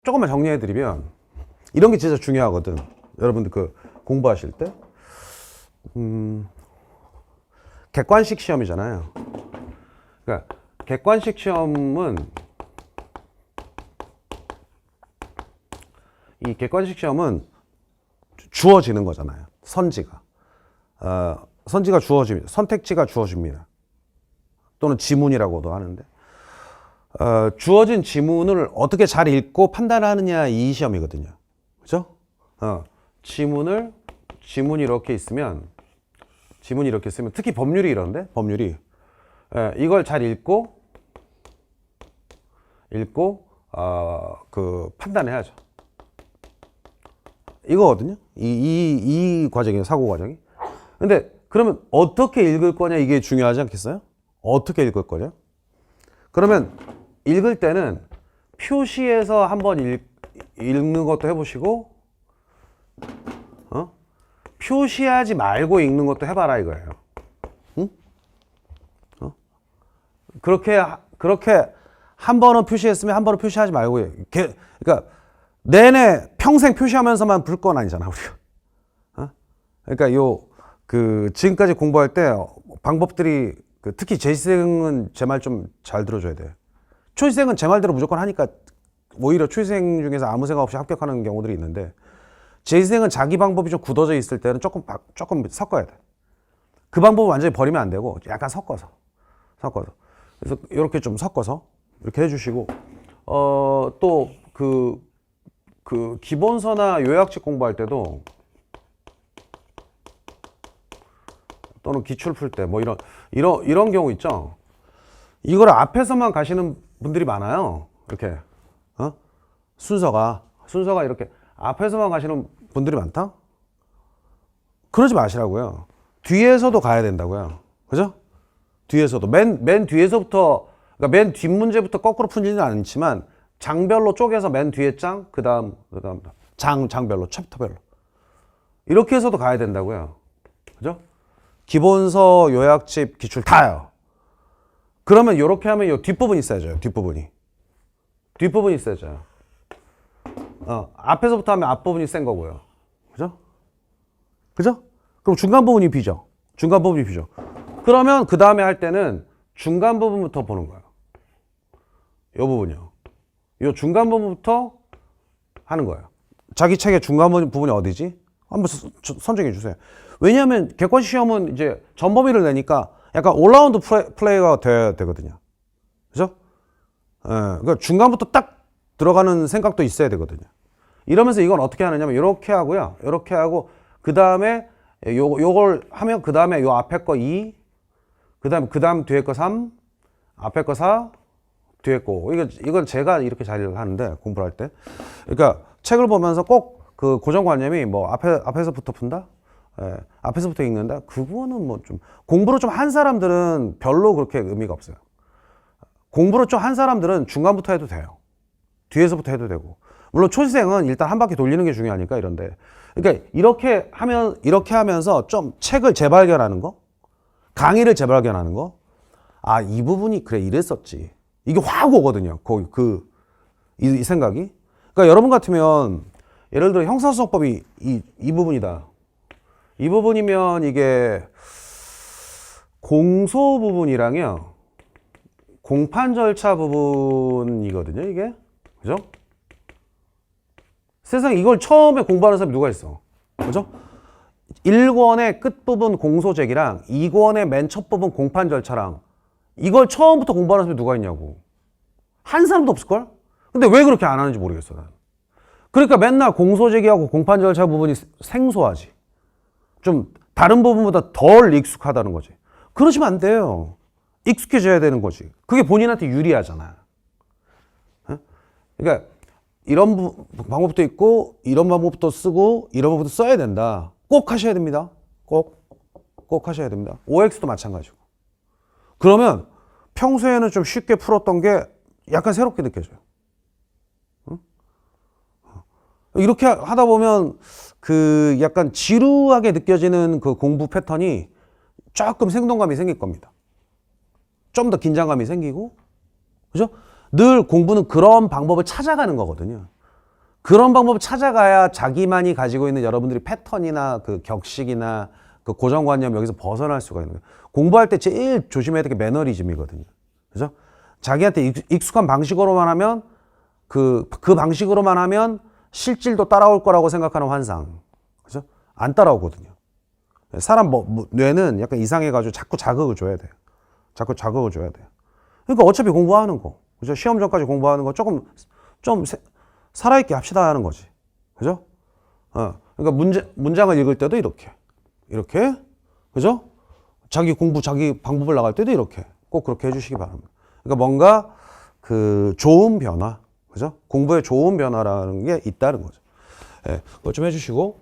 조금만 정리해드리면 이런 게 진짜 중요하거든. 여러분들 그 공부하실 때 객관식 시험이잖아요. 그러니까 객관식 시험은 이 객관식 시험은 주어지는 거잖아요. 선지가 선지가 주어집니다. 선택지가 주어집니다. 또는 지문이라고도 하는데 주어진 지문을 어떻게 잘 읽고 판단하느냐 이 시험이거든요. 그죠? 지문이 이렇게 있으면 특히 법률이 이런데 법률이 이걸 잘 읽고 그 판단해야죠. 이거거든요. 이 과정이에요. 사고 과정이. 근데 그러면 어떻게 읽을 거냐 이게 중요하지 않겠어요? 어떻게 읽을 거냐? 그러면 읽을 때는 표시해서 한번 읽는 것도 해보시고 표시하지 말고 읽는 것도 해봐라 이거예요. 응? 그렇게 한 번은 표시했으면 한 번은 표시하지 말고 그러니까 내내 평생 표시하면서만 불 건 아니잖아 우리가. 그러니까 지금까지 공부할 때 방법들이 특히 재시생은 제 말 좀 잘 들어줘야 돼. 초시생은 제 말대로 무조건 하니까 오히려 초시생 중에서 아무 생각 없이 합격하는 경우들이 있는데 재시생은 자기 방법이 좀 굳어져 있을 때는 조금 섞어야 돼. 그 방법을 완전히 버리면 안 되고 약간 섞어서 그래서 이렇게 좀 섞어서 이렇게 해주시고 또 그 기본서나 요약집 공부할 때도 또는 기출 풀 때 뭐 이런 경우 있죠. 이걸 앞에서만 가시는 분들이 많아요. 이렇게 순서가 이렇게 앞에서만 가시는 분들이 많다. 그러지 마시라고요. 뒤에서도 가야 된다고요. 그죠? 뒤에서도 맨 뒤에서부터 그러니까 맨 뒷 문제부터 거꾸로 풀지는 않지만 장별로 쪼개서 맨 뒤에 장 그다음 장별로 챕터별로 이렇게 해서도 가야 된다고요. 그죠? 기본서, 요약집, 기출 다요. 그러면 이렇게 하면 이 뒷부분이 세져요. 뒷부분이 세져요. 앞에서부터 하면 앞부분이 센 거고요. 그죠? 그럼 중간 부분이 비죠. 그러면 그 다음에 할 때는 중간 부분부터 보는 거예요. 이 부분이요. 이 중간 부분부터 하는 거예요. 자기 책의 중간 부분이 어디지? 한번 선정해 주세요. 왜냐하면 객관식 시험은 이제 전범위를 내니까 약간 올라운드 플레이가 돼야 되거든요. 그죠? 그러니까 중간부터 딱 들어가는 생각도 있어야 되거든요. 이러면서 이건 어떻게 하느냐면 이렇게 하고요. 이렇게 하고 그 다음에 요걸 하면 그 다음에 요 앞에 거 2, 그 다음 뒤에 거 3, 앞에 거 4, 뒤에 거 5. 이건 제가 이렇게 잘 하는데 공부를 할 때. 그러니까 책을 보면서 꼭 그 고정관념이 뭐 앞에서부터 푼다? 앞에서부터 읽는다? 그거는 뭐 좀 공부를 좀 한 사람들은 별로 그렇게 의미가 없어요. 공부를 좀 한 사람들은 중간부터 해도 돼요. 뒤에서부터 해도 되고. 물론 초시생은 일단 한 바퀴 돌리는 게 중요하니까 이런데. 그러니까 이렇게 하면서 좀 책을 재발견하는 거, 강의를 재발견하는 거. 아, 이 부분이 그래 이랬었지. 이게 확 오거든요. 이 생각이. 그러니까 여러분 같으면 예를 들어 형사소송법이 이 부분이다. 이 부분이면 이게 공소 부분이랑요. 공판 절차 부분이거든요, 이게. 그죠? 세상에 이걸 처음에 공부하는 사람이 누가 있어? 그죠? 1권의 끝부분 공소제기랑 2권의 맨 첫 부분 공판 절차랑 이걸 처음부터 공부하는 사람이 누가 있냐고. 한 사람도 없을걸? 근데 왜 그렇게 안 하는지 모르겠어, 난. 그러니까 맨날 공소제기하고 공판 절차 부분이 생소하지. 좀 다른 부분보다 덜 익숙하다는 거지. 그러시면 안 돼요. 익숙해져야 되는 거지. 그게 본인한테 유리하잖아. 그러니까 이런 방법도 있고 이런 방법도 쓰고 이런 방법도 써야 된다. 꼭 하셔야 됩니다. 꼭 하셔야 됩니다. OX도 마찬가지고. 그러면 평소에는 좀 쉽게 풀었던 게 약간 새롭게 느껴져요. 이렇게 하다 보면 그 약간 지루하게 느껴지는 그 공부 패턴이 조금 생동감이 생길 겁니다. 좀 더 긴장감이 생기고, 그죠? 늘 공부는 그런 방법을 찾아가는 거거든요. 그런 방법을 찾아가야 자기만이 가지고 있는 여러분들이 패턴이나 그 격식이나 그 고정관념 여기서 벗어날 수가 있는 거예요. 공부할 때 제일 조심해야 될 게 매너리즘이거든요. 그죠? 자기한테 익숙한 방식으로만 하면 그 방식으로만 하면 실질도 따라올 거라고 생각하는 환상. 그죠? 안 따라오거든요. 사람 뇌는 약간 이상해가지고 자꾸 자극을 줘야 돼요. 자꾸 자극을 줘야 돼요. 그러니까 어차피 공부하는 거. 그죠? 시험 전까지 공부하는 거 조금 좀 살아있게 합시다 하는 거지. 그죠? 그러니까 문장을 읽을 때도 이렇게. 그죠? 자기 공부, 자기 방법을 나갈 때도 이렇게. 꼭 그렇게 해주시기 바랍니다. 그러니까 뭔가 그 좋은 변화. 그죠? 공부에 좋은 변화라는 게 있다는 거죠. 예, 그거 좀 해주시고.